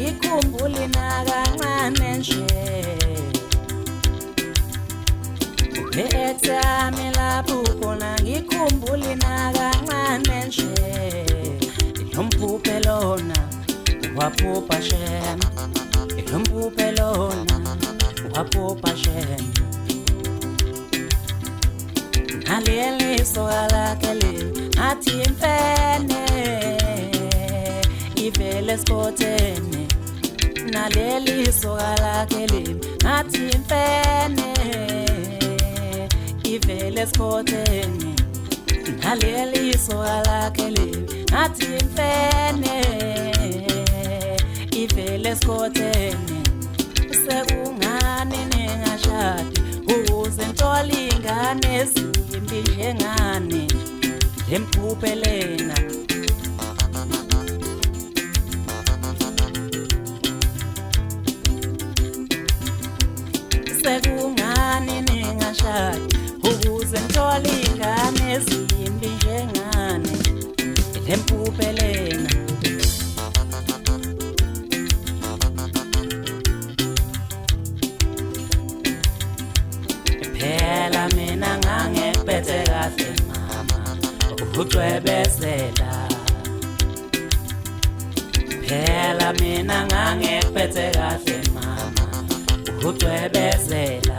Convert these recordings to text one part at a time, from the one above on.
ngikhumbule nakancane nje Exami lapho khona ngikhumbule nakancane nje Ilomphuphe lona waphupha shem Ilomphuphe lona waphupha shem Naleli soalakele athi imfene Ivele spotene Naleli soalakele athi imfene Ivele spotene Naleli soalakele athi imfene Ivele spotene Sekungani ningashadi ukuze ntole ingane ezimbi njengani Lemphuphe lena Sekungani ningashadi ukuze ntole ingane ezimbi njengani Lemphuphe lena Phela mina ngangekuphethe kahle mama ukucwebezela Phela mina ngangekuphethe kahle mama ukucwebezela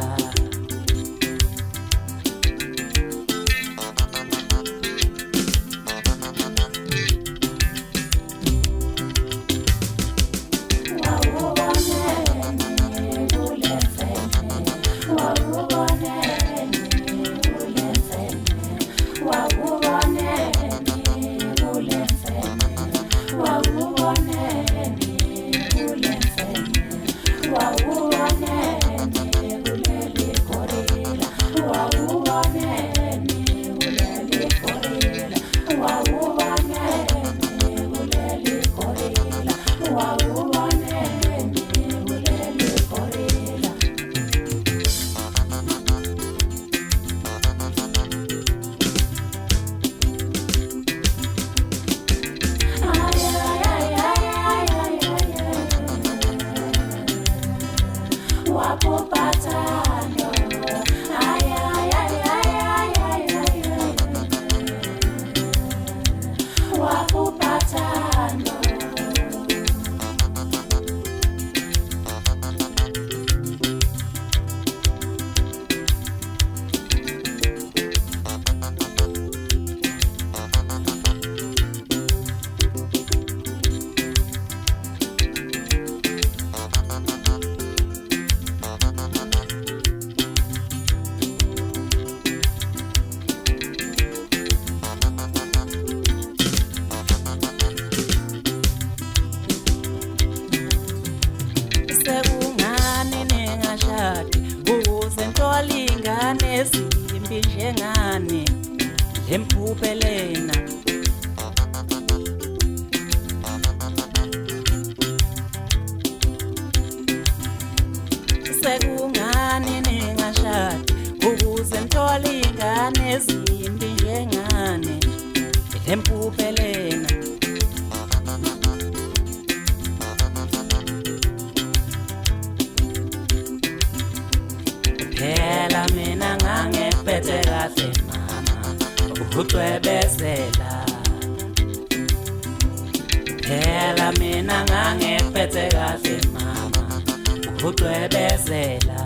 Sekungani ningashadi ukuze ntole ingane ezimbi njengani Lemphuphe lena Sekungani ningashadi ukuze ntole ingane ezimbi njengani Lemphuphe lena Phela mina ngangekuphethe kahle mama ukucwebezela Phela mina ngangekuphethe kahle mama ukucwebezela